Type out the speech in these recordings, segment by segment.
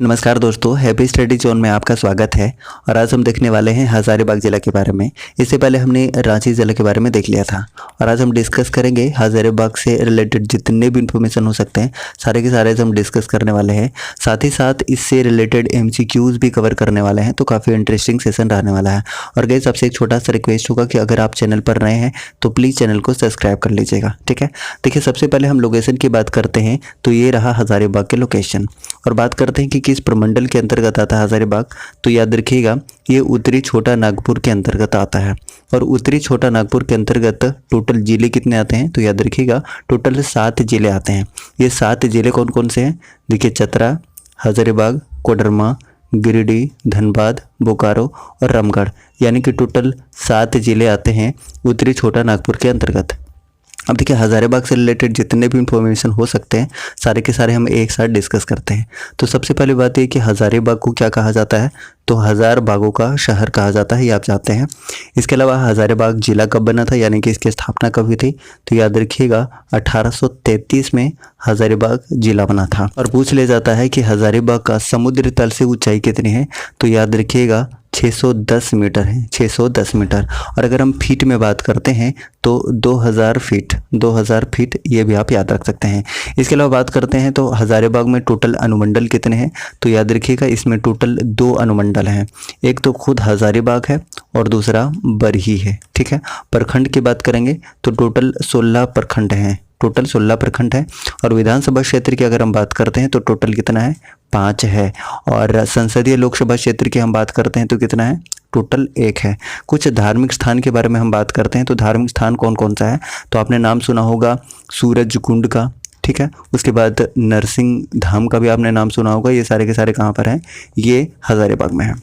नमस्कार दोस्तों, happy study zone में आपका स्वागत है। और आज हम देखने वाले हैं हज़ारीबाग ज़िला के बारे में। इससे पहले हमने रांची ज़िला के बारे में देख लिया था और आज हम डिस्कस करेंगे हज़ारीबाग से रिलेटेड जितने भी इन्फॉर्मेशन हो सकते हैं सारे के सारे हम डिस्कस करने वाले हैं। साथ ही साथ इससे रिलेटेड MCQs भी कवर करने वाले हैं, तो काफ़ी इंटरेस्टिंग सेशन रहने वाला है। और गाइस, आपसे एक छोटा सा रिक्वेस्ट होगा कि अगर आप चैनल पर नए हैं तो प्लीज़ चैनल को सब्सक्राइब कर लीजिएगा, ठीक है। देखिए, सबसे पहले हम लोकेशन की बात करते हैं तो ये रहा हज़ारीबाग के लोकेशन। और बात करते हैं कि किस प्रमंडल के अंतर्गत आता है हज़ारीबाग, तो याद रखिएगा ये उत्तरी छोटा नागपुर के अंतर्गत आता है। और उत्तरी छोटा नागपुर के अंतर्गत टोटल जिले कितने आते हैं, तो याद रखिएगा टोटल 7 जिले आते हैं। ये 7 जिले कौन कौन से हैं? देखिए, चतरा, हज़ारीबाग, कोडरमा, गिरिडीह, धनबाद, बोकारो और रामगढ़, यानी कि टोटल 7 जिले आते हैं उत्तरी छोटा नागपुर के अंतर्गत। अब देखिए, हज़ारीबाग से रिलेटेड जितने भी इंफॉर्मेशन हो सकते हैं सारे के सारे हम एक साथ डिस्कस करते हैं। तो सबसे पहली बात ये कि हज़ारीबाग को क्या कहा जाता है, तो 1000 बागों का शहर कहा जाता है, ये आप जानते हैं। इसके अलावा हज़ारीबाग जिला कब बना था, यानी कि इसकी स्थापना कब हुई थी, तो याद रखिएगा 1833 में हज़ारीबाग जिला बना था। और पूछ ले जाता है कि हज़ारीबाग का समुद्र तल से ऊंचाई कितनी है, तो याद रखिएगा 610 मीटर है, 610 मीटर। और अगर हम फीट में बात करते हैं तो 2000 फीट, ये भी आप याद रख सकते हैं। इसके अलावा बात करते हैं तो हज़ारीबाग में टोटल अनुमंडल कितने हैं, तो याद रखिएगा इसमें टोटल 2 अनुमंडल हैं। एक तो खुद हज़ारीबाग है और दूसरा बरही है, ठीक है। प्रखंड की बात करेंगे तो टोटल 16 प्रखंड हैं, टोटल 16 प्रखंड है। और विधानसभा क्षेत्र की अगर हम बात करते हैं तो टोटल कितना है, 5 है। और संसदीय लोकसभा क्षेत्र की हम बात करते हैं तो कितना है, टोटल 1 है। कुछ धार्मिक स्थान के बारे में हम बात करते हैं तो धार्मिक स्थान कौन कौन सा है, तो आपने नाम सुना होगा सूरज कुंड का, ठीक है। उसके बाद नरसिंह धाम का भी आपने नाम सुना होगा। ये सारे के सारे कहाँ पर हैं, ये हज़ारीबाग में है।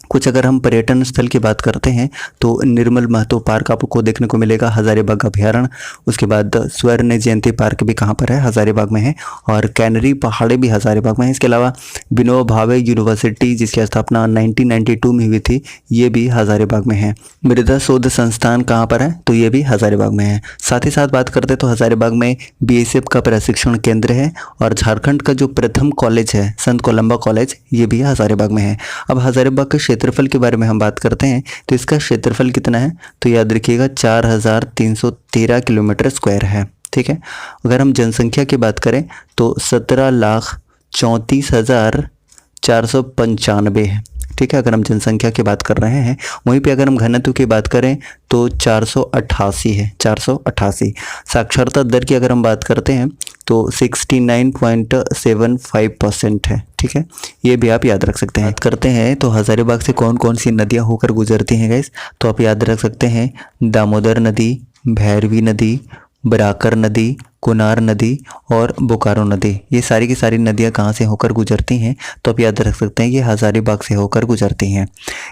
कुछ अगर हम पर्यटन स्थल की बात करते हैं तो निर्मल महतो पार्क आपको देखने को मिलेगा, हज़ारीबाग अभ्यारण्य। उसके बाद स्वर्ण जयंती पार्क भी कहाँ पर है, हज़ारीबाग में है। और कैनरी पहाड़ी भी हज़ारीबाग में है। इसके अलावा विनोबा भावे यूनिवर्सिटी जिसकी स्थापना 1992 में हुई थी, ये भी हज़ारीबाग में है। मृदा शोध संस्थान कहाँ पर है, तो ये भी हज़ारीबाग में है। साथ ही साथ बात करते तो हज़ारीबाग में BSF का प्रशिक्षण केंद्र है। और झारखंड का जो प्रथम कॉलेज है संत कोलंबा कॉलेज, ये भी हज़ारीबाग में है। अब हज़ारीबाग के क्षेत्रफल के बारे में हम बात करते हैं तो इसका क्षेत्रफल कितना है, तो याद रखिएगा 4313 किलोमीटर स्क्वायर है, ठीक है। अगर हम जनसंख्या की बात करें तो 17,34,495 है, ठीक है। अगर हम जनसंख्या की बात कर रहे हैं, वहीं पे अगर हम घनत्व की बात करें तो 488 है, 488। साक्षरता दर की अगर हम बात करते हैं तो 69.75% है, ठीक है। ये भी आप याद रख सकते हैं। बात करते हैं तो हज़ारीबाग से कौन कौन सी नदियां होकर गुजरती हैं गाइस, तो आप याद रख सकते हैं दामोदर नदी, भैरवी नदी, बराकर नदी, कुनार नदी और बोकारो नदी। ये सारी की सारी नदियाँ कहाँ से होकर गुजरती हैं, तो आप याद रख सकते हैं कि हज़ारीबाग से होकर गुजरती हैं।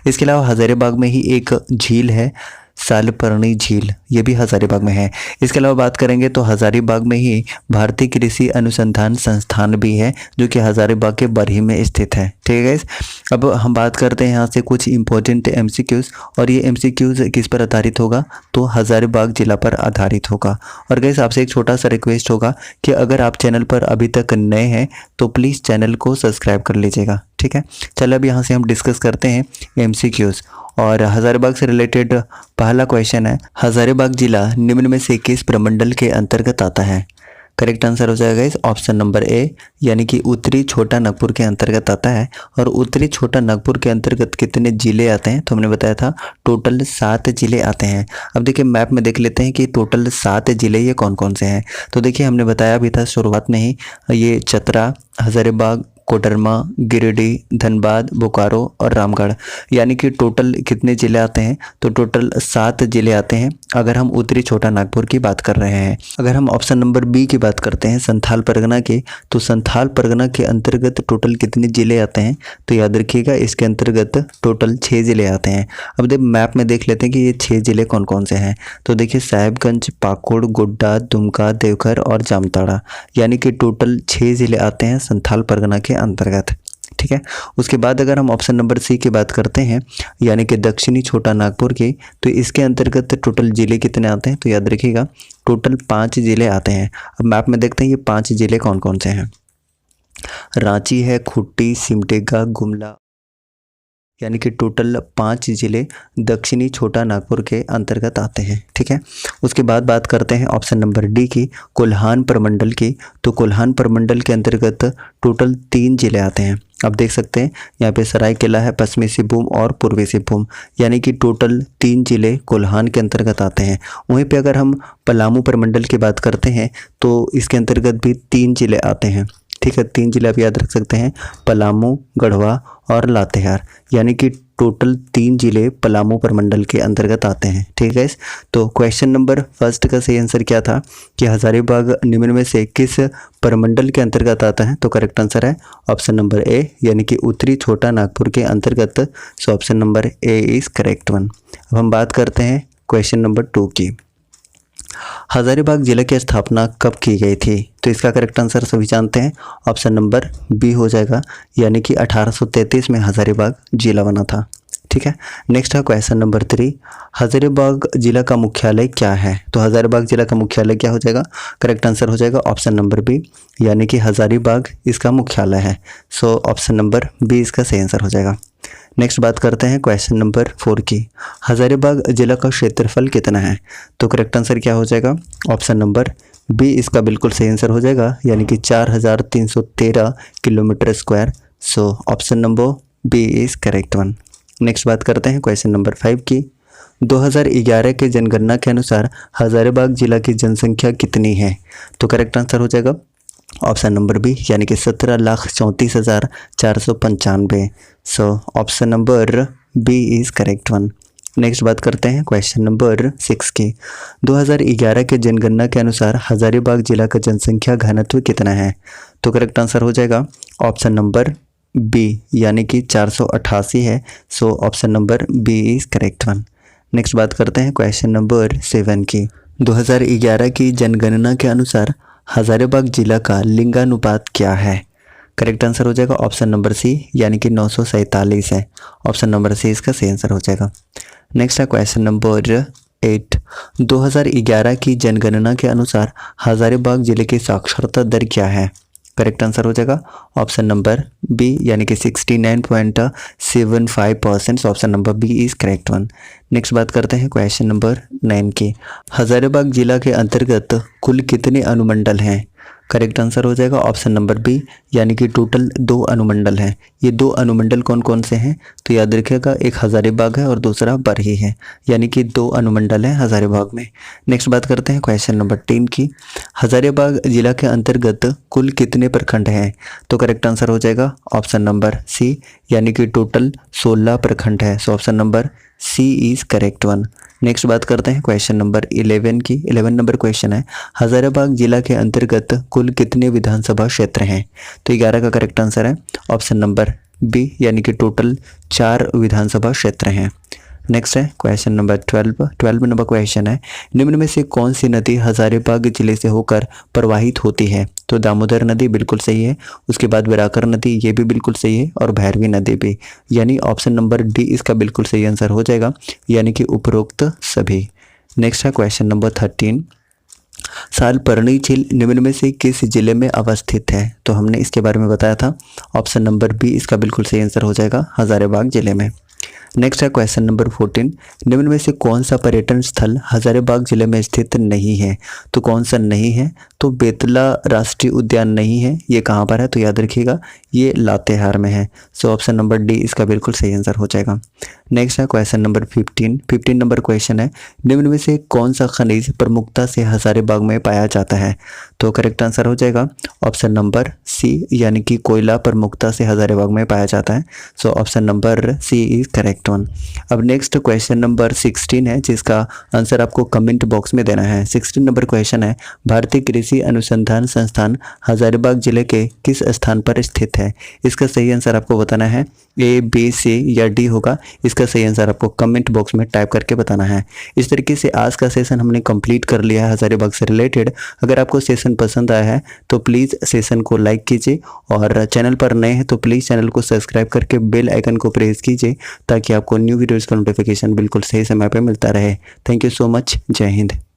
इसके अलावा हज़ारीबाग में ही एक झील है, सालपर्णी झील, ये भी हज़ारीबाग में है। इसके अलावा बात करेंगे तो हज़ारीबाग में ही भारतीय कृषि अनुसंधान संस्थान भी है जो कि हज़ारीबाग के बरही में स्थित है, ठीक है गाइस। अब हम बात करते हैं यहाँ से कुछ इंपॉर्टेंट MCQs, और ये MCQs किस पर आधारित होगा, तो हज़ारीबाग जिला पर आधारित होगा। और गाइस, आपसे एक छोटा सा रिक्वेस्ट होगा कि अगर आप चैनल पर अभी तक नए हैं तो प्लीज़ चैनल को सब्सक्राइब कर लीजिएगा, ठीक है। चलो अब यहाँ से हम डिस्कस करते हैं MCQs। और हज़ारीबाग से रिलेटेड पहला क्वेश्चन है, हज़ारीबाग जिला निम्न में से किस प्रमंडल के अंतर्गत आता है? करेक्ट आंसर हो जाएगा इस ऑप्शन नंबर A, यानी कि उत्तरी छोटा नागपुर के अंतर्गत आता है। और उत्तरी छोटा नागपुर के अंतर्गत कितने जिले आते हैं, तो हमने बताया था टोटल 7 जिले आते हैं। अब देखिए, मैप में देख लेते हैं कि टोटल 7 जिले ये कौन कौन से हैं। तो देखिए, हमने बताया भी था शुरुआत में ही, ये चतरा, हज़ारीबाग, कोडरमा, गिरिडीह, धनबाद, बोकारो और रामगढ़, यानी कि टोटल कितने जिले आते हैं, तो टोटल 7 जिले आते हैं अगर हम उत्तरी छोटा नागपुर की बात कर रहे हैं। अगर हम ऑप्शन नंबर B की बात करते हैं संथाल परगना के, तो संथाल परगना के अंतर्गत टोटल कितने जिले आते हैं, तो याद रखिएगा इसके अंतर्गत टोटल 6 जिले आते हैं। अब मैप में देख लेते हैं कि ये 6 जिले कौन कौन से हैं। तो देखिए, साहेबगंज, पाकुड़, गोड्डा, दुमका, देवघर और जामताड़ा, यानी कि टोटल 6 जिले आते हैं संथाल परगना के अंतर्गत, ठीक है। उसके बाद अगर हम ऑप्शन नंबर C की बात करते हैं, यानी कि दक्षिणी छोटा नागपुर के, तो इसके अंतर्गत टोटल जिले कितने आते हैं, तो याद रखिएगा टोटल 5 जिले आते हैं। अब मैप में देखते हैं ये 5 जिले कौन कौन से हैं। रांची है, खूंटी, सिमडेगा, गुमला, यानी कि टोटल 5 जिले दक्षिणी छोटा नागपुर के अंतर्गत आते हैं। ठीक है, उसके बाद बात करते हैं ऑप्शन नंबर डी की, कोल्हान प्रमंडल की। तो कोल्हान प्रमंडल के अंतर्गत टोटल 3 जिले आते हैं। आप देख सकते हैं यहाँ पे सरायकेला है, पश्चिमी सिंहभूम और पूर्वी सिंहभूम, यानी कि टोटल 3 जिले कोल्हान के अंतर्गत आते हैं। वहीं पे अगर हम पलामू प्रमंडल की बात करते हैं तो इसके अंतर्गत भी 3 जिले आते हैं। ठीक है, 3 जिले आप याद रख सकते हैं, पलामू, गढ़वा और लातेहार, यानी कि टोटल 3 जिले पलामू प्रमंडल के अंतर्गत आते हैं। ठीक है, तो क्वेश्चन नंबर फर्स्ट का सही आंसर क्या था कि हजारीबाग निम्न में से किस प्रमंडल के अंतर्गत आता है? तो करेक्ट आंसर है ऑप्शन नंबर ए, यानी कि उत्तरी छोटा नागपुर के अंतर्गत। सो option number A is correct one. अब हम बात करते हैं क्वेश्चन नंबर 2 की। हजारीबाग जिले की स्थापना कब की गई थी? तो इसका करेक्ट आंसर सभी जानते हैं, ऑप्शन नंबर बी हो जाएगा, यानी कि 1833 में हजारीबाग जिला बना था। ठीक है, नेक्स्ट है क्वेश्चन नंबर 3, हजारीबाग जिला का मुख्यालय क्या है? तो हजारीबाग जिला का मुख्यालय क्या हो जाएगा? करेक्ट आंसर हो जाएगा ऑप्शन नंबर बी, यानी कि हजारीबाग इसका मुख्यालय है। सो ऑप्शन नंबर बी इसका सही आंसर हो जाएगा। नेक्स्ट बात करते हैं क्वेश्चन नंबर 4 की, हजारीबाग जिला का क्षेत्रफल कितना है? तो करेक्ट आंसर क्या हो जाएगा? ऑप्शन नंबर बी इसका बिल्कुल सही आंसर हो जाएगा, यानी कि 4313 kilometre square. So option number B is correct one. Next बात करते हैं क्वेश्चन नंबर 5 की, 2011 के जनगणना के अनुसार हजारीबाग जिला की जनसंख्या कितनी है? तो करेक्ट आंसर हो जाएगा ऑप्शन नंबर बी, यानी कि 17,34,495। So option number B is correct one. Next बात करते हैं क्वेश्चन नंबर 6 की, 2011 के जनगणना के अनुसार हजारीबाग जिला का जनसंख्या घनत्व कितना है? तो करेक्ट आंसर हो जाएगा ऑप्शन नंबर बी, यानी कि 488 है। So option number B is correct one. Next बात करते हैं क्वेश्चन नंबर 7 की, 2011 की जनगणना के अनुसार हजारीबाग जिला का लिंगानुपात क्या है? करेक्ट आंसर हो जाएगा ऑप्शन नंबर सी, यानी कि 947 है। ऑप्शन नंबर सी इसका सही आंसर हो जाएगा। नेक्स्ट है क्वेश्चन नंबर 8, 2011 की जनगणना के अनुसार हजारीबाग जिले की साक्षरता दर क्या है? करेक्ट आंसर हो जाएगा ऑप्शन नंबर बी, यानी कि 69.75%। Option number B is correct one. Next बात करते हैं क्वेश्चन नंबर 9 की, हजारीबाग जिला के अंतर्गत कुल कितने अनुमंडल हैं? करेक्ट आंसर हो जाएगा ऑप्शन नंबर बी, यानी कि टोटल 2 अनुमंडल हैं। ये 2 अनुमंडल कौन कौन से हैं? तो याद रखिएगा, एक हजारीबाग है और दूसरा बरही है, यानी कि 2 अनुमंडल हैं हजारीबाग में। नेक्स्ट बात करते हैं क्वेश्चन नंबर 10 की, हजारीबाग जिला के अंतर्गत कुल कितने प्रखंड हैं? तो करेक्ट आंसर हो जाएगा ऑप्शन नंबर सी, यानी कि टोटल 16 प्रखंड है। So option number C is correct one. Next बात करते हैं क्वेश्चन नंबर 11 की। 11 नंबर क्वेश्चन है, हजारीबाग जिला के अंतर्गत कुल कितने विधानसभा क्षेत्र हैं? तो 11 का करेक्ट आंसर है ऑप्शन नंबर बी, यानी कि टोटल 4 विधानसभा क्षेत्र हैं। नेक्स्ट है क्वेश्चन नंबर 12 नंबर क्वेश्चन है, निम्न में से कौन सी नदी हजारीबाग जिले से होकर प्रवाहित होती है? तो दामोदर नदी बिल्कुल सही है, उसके बाद बराकर नदी ये भी बिल्कुल सही है, और भैरवी नदी भी, यानी ऑप्शन नंबर डी इसका बिल्कुल सही आंसर हो जाएगा, यानी कि उपरोक्त सभी। नेक्स्ट है क्वेश्चन नंबर 13, सालपर्णी झील निम्न में से किस जिले में अवस्थित है? तो हमने इसके बारे में बताया था, ऑप्शन नंबर बी इसका बिल्कुल सही आंसर हो जाएगा, हजारीबाग जिले में। नेक्स्ट है क्वेश्चन नंबर 14, निम्न में से कौन सा पर्यटन स्थल हजारीबाग जिले में स्थित नहीं है? तो कौन सा नहीं है? तो बेतला राष्ट्रीय उद्यान नहीं है। ये कहाँ पर है? तो याद रखिएगा, ये लातेहार में है। सो ऑप्शन नंबर डी इसका बिल्कुल सही आंसर हो जाएगा। नेक्स्ट है क्वेश्चन नंबर 15 नंबर क्वेश्चन है, निम्न में से कौन सा खनिज प्रमुखता से हजारीबाग में पाया जाता है? तो करेक्ट आंसर हो जाएगा ऑप्शन नंबर सी, यानी कि कोयला प्रमुखता से हजारीबाग में पाया जाता है। So option number C is correct one. अब नेक्स्ट क्वेश्चन नंबर 16 है, जिसका आंसर आपको कमेंट बॉक्स में देना है। 16 नंबर क्वेश्चन है, भारतीय कृषि अनुसंधान संस्थान हजारीबाग जिले के किस स्थान पर स्थित है? इसका सही आंसर आपको बताना है, ए, बी, सी या डी होगा। इसका सही आंसर आपको कमेंट बॉक्स में टाइप करके बताना है। इस तरीके से आज का सेशन हमने कंप्लीट कर लिया है हजारीबाग से रिलेटेड। अगर आपको सेशन पसंद आया है तो प्लीज़ सेशन को लाइक कीजिए, और चैनल पर नए हैं तो प्लीज़ चैनल को सब्सक्राइब करके बेल आइकन को प्रेस कीजिए, ताकि आपको न्यू वीडियोज़ का नोटिफिकेशन बिल्कुल सही समय पर मिलता रहे। Thank you so much. जय हिंद।